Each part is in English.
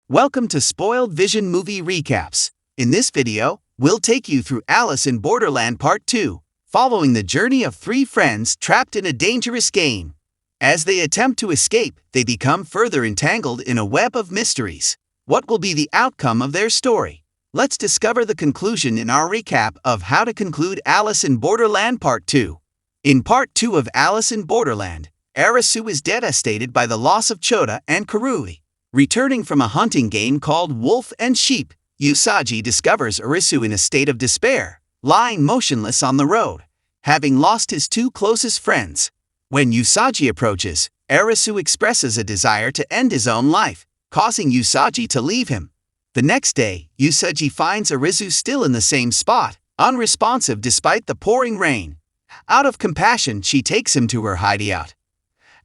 Welcome to Spoiled Vision Movie Recaps. In this video, we'll take you through Alice in Borderland Part 2, following the journey of three friends trapped in a dangerous game. As they attempt to escape, they become further entangled in a web of mysteries. What will be the outcome of their story? Let's discover the conclusion in our recap of how to conclude Alice in Borderland Part 2. In Part 2 of Alice in Borderland, Arisu is devastated by the loss of Chota and Karube. Returning from a hunting game called Wolf and Sheep, Usagi discovers Arisu in a state of despair, lying motionless on the road, having lost his two closest friends. When Usagi approaches, Arisu expresses a desire to end his own life, causing Usagi to leave him. The next day, Usagi finds Arisu still in the same spot, unresponsive despite the pouring rain. Out of compassion, she takes him to her hideout.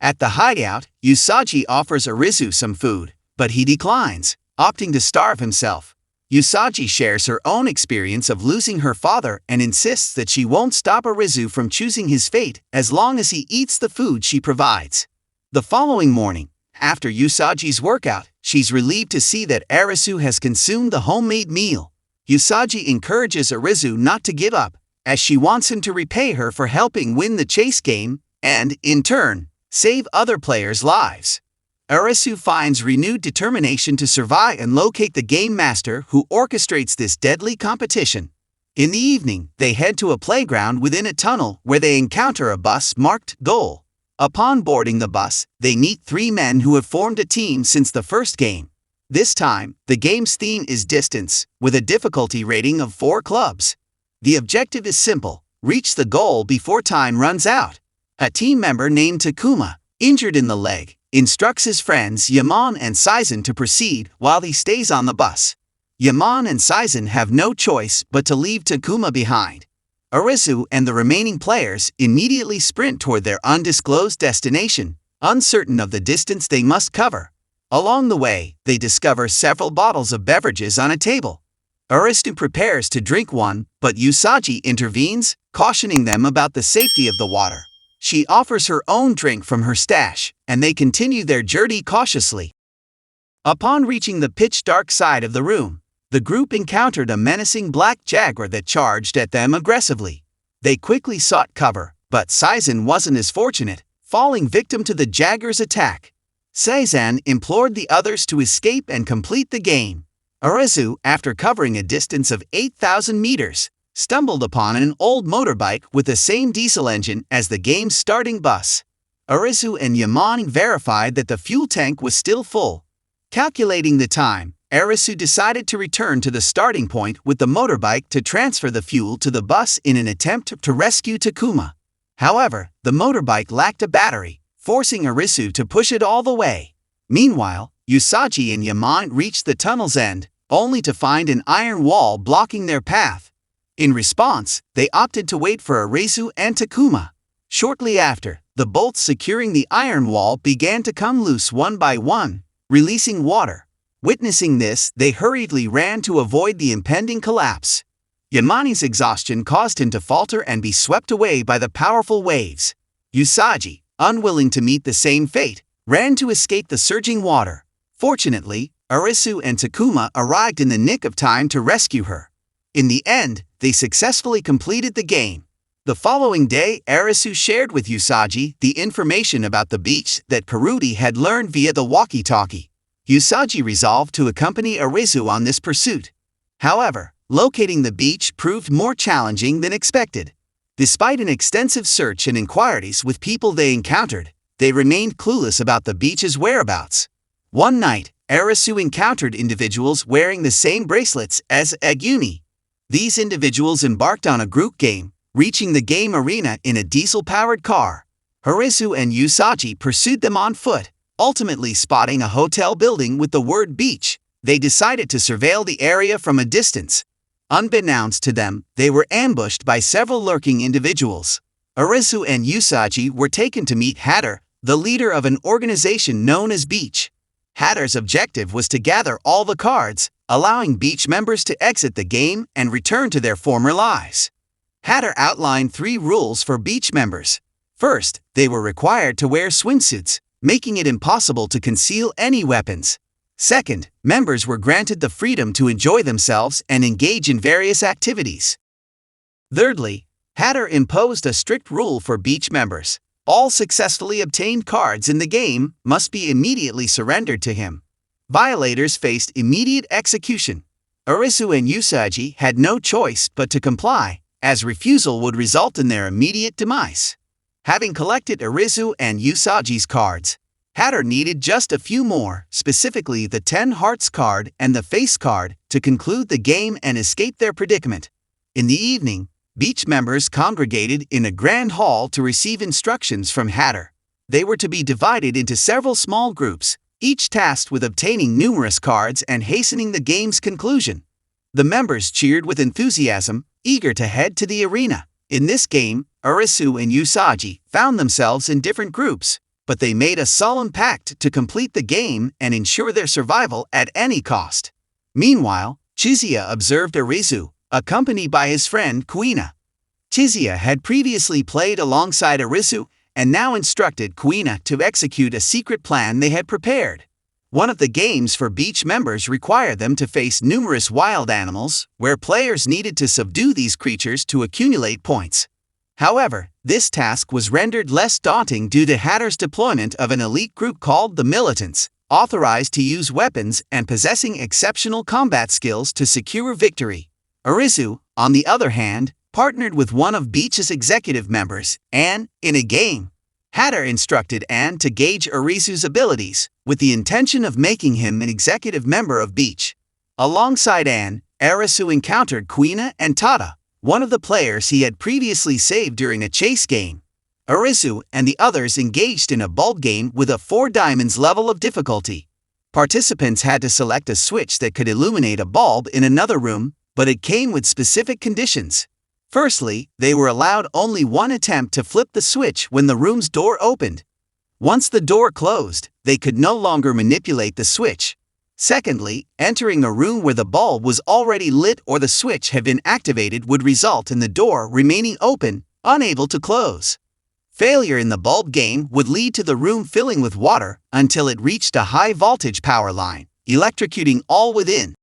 At the hideout, Usagi offers Arisu some food, but he declines, opting to starve himself. Usagi shares her own experience of losing her father and insists that she won't stop Arisu from choosing his fate as long as he eats the food she provides. The following morning, after Usagi's workout, she's relieved to see that Arisu has consumed the homemade meal. Usagi encourages Arisu not to give up, as she wants him to repay her for helping win the chase game and, in turn, save other players' lives. Arisu finds renewed determination to survive and locate the game master who orchestrates this deadly competition. In the evening, they head to a playground within a tunnel where they encounter a bus marked Goal. Upon boarding the bus, they meet three men who have formed a team since the first game. This time, the game's theme is distance, with a difficulty rating of 4 clubs. The objective is simple: reach the goal before time runs out. A team member named Takuma, injured in the leg, instructs his friends Yaman and Saizen to proceed while he stays on the bus. Yaman and Saizen have no choice but to leave Takuma behind. Arisu and the remaining players immediately sprint toward their undisclosed destination, uncertain of the distance they must cover. Along the way, they discover several bottles of beverages on a table. Arisu prepares to drink one, but Usagi intervenes, cautioning them about the safety of the water. She offers her own drink from her stash, and they continue their journey cautiously. Upon reaching the pitch-dark side of the room, the group encountered a menacing black jaguar that charged at them aggressively. They quickly sought cover, but Saizen wasn't as fortunate, falling victim to the jaguar's attack. Saizen implored the others to escape and complete the game. Arisu, after covering a distance of 8,000 meters, stumbled upon an old motorbike with the same diesel engine as the game's starting bus. Arisu and Yaman verified that the fuel tank was still full. Calculating the time, Arisu decided to return to the starting point with the motorbike to transfer the fuel to the bus in an attempt to rescue Takuma. However, the motorbike lacked a battery, forcing Arisu to push it all the way. Meanwhile, Usagi and Yaman reached the tunnel's end, only to find an iron wall blocking their path. In response, they opted to wait for Arisu and Takuma. Shortly after, the bolts securing the iron wall began to come loose one by one, releasing water. Witnessing this, they hurriedly ran to avoid the impending collapse. Yamani's exhaustion caused him to falter and be swept away by the powerful waves. Usagi, unwilling to meet the same fate, ran to escape the surging water. Fortunately, Arisu and Takuma arrived in the nick of time to rescue her. In the end, they successfully completed the game. The following day, Arisu shared with Usagi the information about the beach that Karube had learned via the walkie-talkie. Usagi resolved to accompany Arisu on this pursuit. However, locating the beach proved more challenging than expected. Despite an extensive search and inquiries with people they encountered, they remained clueless about the beach's whereabouts. One night, Arisu encountered individuals wearing the same bracelets as Aguni. These individuals embarked on a group game, reaching the game arena in a diesel-powered car. Arisu and Usagi pursued them on foot, ultimately spotting a hotel building with the word beach. They decided to surveil the area from a distance. Unbeknownst to them, they were ambushed by several lurking individuals. Arisu and Usagi were taken to meet Hatter, the leader of an organization known as Beach. Hatter's objective was to gather all the cards, allowing Beach members to exit the game and return to their former lives. Hatter outlined 3 rules for Beach members. First, they were required to wear swimsuits, making it impossible to conceal any weapons. Second, members were granted the freedom to enjoy themselves and engage in various activities. Thirdly, Hatter imposed a strict rule for beach members. All successfully obtained cards in the game must be immediately surrendered to him. Violators faced immediate execution. Arisu and Usagi had no choice but to comply, as refusal would result in their immediate demise. Having collected Arisu and Usagi's cards, Hatter needed just a few more, specifically the 10 hearts card and the face card, to conclude the game and escape their predicament. In the evening, beach members congregated in a grand hall to receive instructions from Hatter. They were to be divided into several small groups, each tasked with obtaining numerous cards and hastening the game's conclusion. The members cheered with enthusiasm, eager to head to the arena. In this game, Arisu and Usagi found themselves in different groups, but they made a solemn pact to complete the game and ensure their survival at any cost. Meanwhile, Chishiya observed Arisu, accompanied by his friend Kuina. Chishiya had previously played alongside Arisu and now instructed Kuina to execute a secret plan they had prepared. One of the games for beach members required them to face numerous wild animals, where players needed to subdue these creatures to accumulate points. However, this task was rendered less daunting due to Hatter's deployment of an elite group called the Militants, authorized to use weapons and possessing exceptional combat skills to secure victory. Arisu, on the other hand, partnered with one of Beach's executive members, Anne, in a game. Hatter instructed Anne to gauge Arisu's abilities, with the intention of making him an executive member of Beach. Alongside Anne, Arisu encountered Kuina and Tatta, one of the players he had previously saved during a chase game. Arisu and the others engaged in a bulb game with a 4 diamonds level of difficulty. Participants had to select a switch that could illuminate a bulb in another room, but it came with specific conditions. Firstly, they were allowed only one attempt to flip the switch when the room's door opened. Once the door closed, they could no longer manipulate the switch. Secondly, entering a room where the bulb was already lit or the switch had been activated would result in the door remaining open, unable to close. Failure in the bulb game would lead to the room filling with water until it reached a high-voltage power line, electrocuting all within.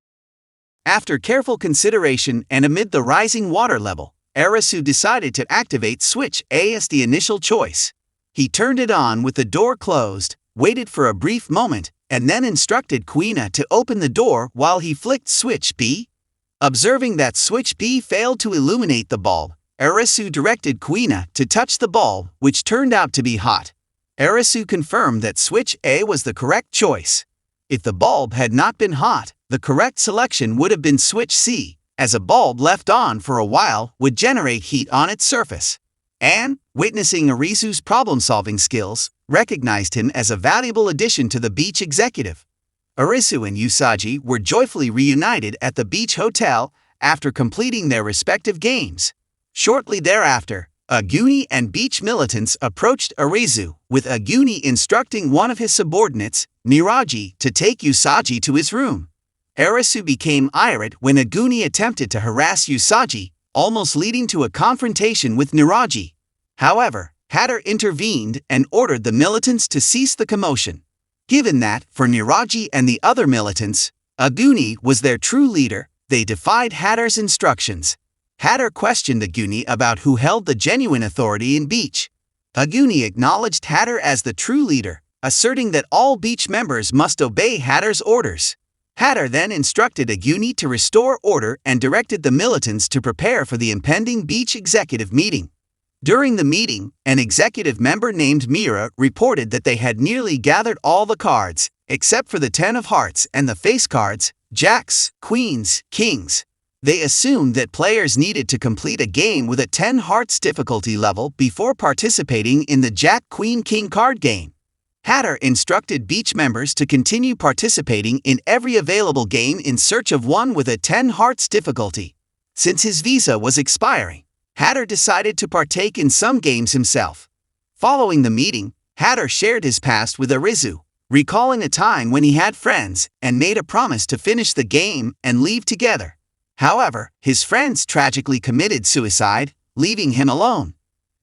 After careful consideration and amid the rising water level, Arisu decided to activate Switch A as the initial choice. He turned it on with the door closed, waited for a brief moment, and then instructed Kuina to open the door while he flicked Switch B. Observing that Switch B failed to illuminate the bulb, Arisu directed Kuina to touch the bulb, which turned out to be hot. Arisu confirmed that Switch A was the correct choice. If the bulb had not been hot, the correct selection would have been Switch C, as a bulb left on for a while would generate heat on its surface. Anne, witnessing Arisu's problem-solving skills, recognized him as a valuable addition to the Beach executive. Arisu and Usagi were joyfully reunited at the Beach Hotel after completing their respective games. Shortly thereafter, Aguni and Beach militants approached Arisu, with Aguni instructing one of his subordinates, Niraji, to take Usagi to his room. Arisu became irate when Aguni attempted to harass Usagi, almost leading to a confrontation with Niraji. However, Hatter intervened and ordered the militants to cease the commotion. Given that, for Niraji and the other militants, Aguni was their true leader, they defied Hatter's instructions. Hatter questioned Aguni about who held the genuine authority in Beach. Aguni acknowledged Hatter as the true leader, asserting that all Beach members must obey Hatter's orders. Hatter then instructed Aguni to restore order and directed the militants to prepare for the impending Beach executive meeting. During the meeting, an executive member named Mira reported that they had nearly gathered all the cards, except for the 10 of hearts and the face cards, jacks, queens, kings. They assumed that players needed to complete a game with a 10 hearts difficulty level before participating in the Jack-Queen-King card game. Hatter instructed Beach members to continue participating in every available game in search of one with a 10 hearts difficulty. Since his visa was expiring, Hatter decided to partake in some games himself. Following the meeting, Hatter shared his past with Arisu, recalling a time when he had friends and made a promise to finish the game and leave together. However, his friends tragically committed suicide, leaving him alone.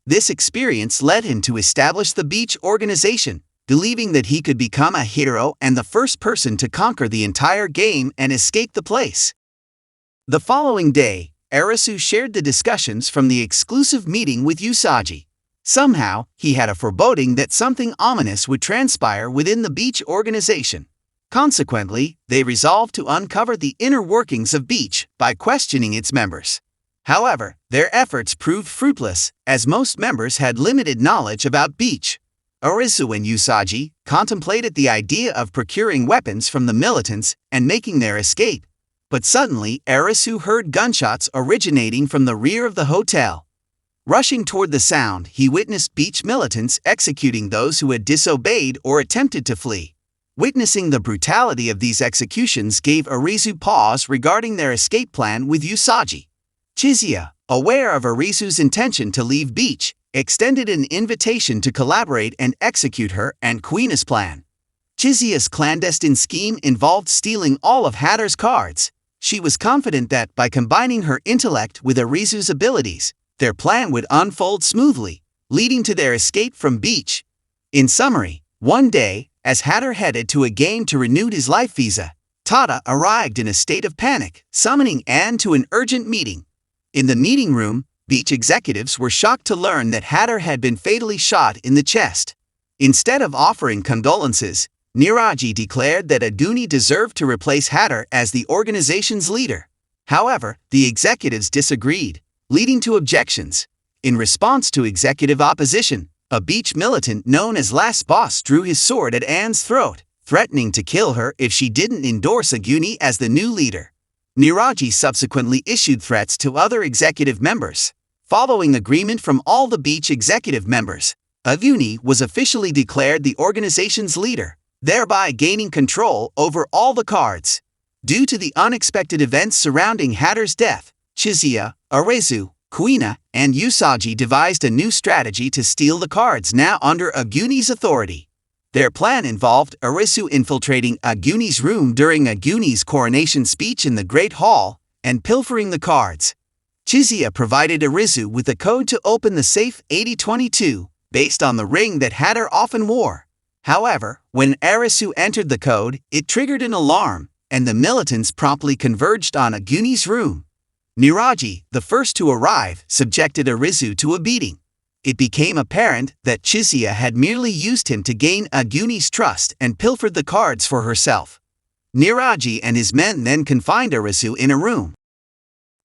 This experience led him to establish the Beach organization, believing that he could become a hero and the first person to conquer the entire game and escape the place. The following day, Arisu shared the discussions from the exclusive meeting with Usagi. Somehow, he had a foreboding that something ominous would transpire within the Beach organization. Consequently, they resolved to uncover the inner workings of Beach by questioning its members. However, their efforts proved fruitless, as most members had limited knowledge about Beach. Arisu and Usagi contemplated the idea of procuring weapons from the militants and making their escape. But suddenly, Arisu heard gunshots originating from the rear of the hotel. Rushing toward the sound, he witnessed Beach militants executing those who had disobeyed or attempted to flee. Witnessing the brutality of these executions gave Arisu pause regarding their escape plan with Usagi. Chishiya, aware of Arisu's intention to leave Beach, extended an invitation to collaborate and execute her and Kuina's plan. Chishiya's clandestine scheme involved stealing all of Hatter's cards. She was confident that by combining her intellect with Arisu's abilities, their plan would unfold smoothly, leading to their escape from Beach. In summary, one day, as Hatter headed to a game to renew his life visa, Tatta arrived in a state of panic, summoning Anne to an urgent meeting. In the meeting room, Beach executives were shocked to learn that Hatter had been fatally shot in the chest. Instead of offering condolences, Niragi declared that Aguni deserved to replace Hatter as the organization's leader. However, the executives disagreed, leading to objections. In response to executive opposition, a Beach militant known as Last Boss drew his sword at Anne's throat, threatening to kill her if she didn't endorse Aguni as the new leader. Niragi subsequently issued threats to other executive members. Following agreement from all the Beach executive members, Aguni was officially declared the organization's leader, thereby gaining control over all the cards. Due to the unexpected events surrounding Hatter's death, Chishiya, Arisu, Kuina, and Usagi devised a new strategy to steal the cards now under Aguni's authority. Their plan involved Arisu infiltrating Aguni's room during Aguni's coronation speech in the Great Hall and pilfering the cards. Chishiya provided Arisu with a code to open the safe 8022, based on the ring that Hatter often wore. However, when Arisu entered the code, it triggered an alarm, and the militants promptly converged on Aguni's room. Niragi, the first to arrive, subjected Arisu to a beating. It became apparent that Chishiya had merely used him to gain Aguni's trust and pilfered the cards for herself. Niragi and his men then confined Arisu in a room.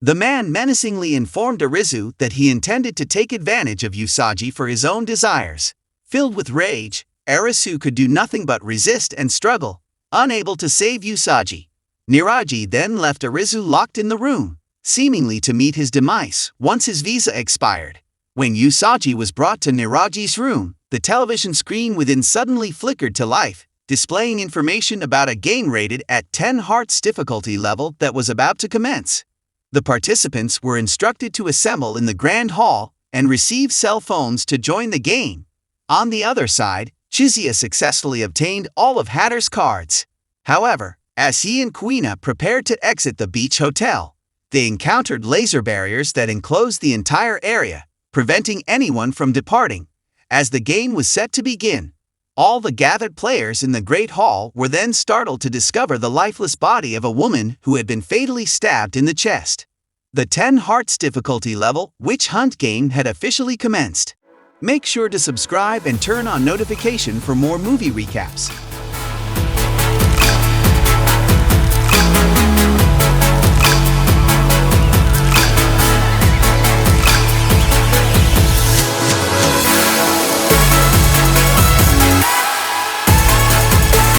The man menacingly informed Arisu that he intended to take advantage of Usagi for his own desires. Filled with rage, Arisu could do nothing but resist and struggle, unable to save Usagi. Niragi then left Arisu locked in the room, seemingly to meet his demise once his visa expired. When Usagi was brought to Niragi's room, the television screen within suddenly flickered to life, displaying information about a game rated at 10 hearts difficulty level that was about to commence. The participants were instructed to assemble in the Grand Hall and receive cell phones to join the game. On the other side, Chishiya successfully obtained all of Hatter's cards. However, as he and Kuina prepared to exit the Beach Hotel, they encountered laser barriers that enclosed the entire area, preventing anyone from departing. As the game was set to begin, all the gathered players in the Great Hall were then startled to discover the lifeless body of a woman who had been fatally stabbed in the chest. The 10 hearts difficulty level Witch Hunt game had officially commenced. Make sure to subscribe and turn on notification for more movie recaps.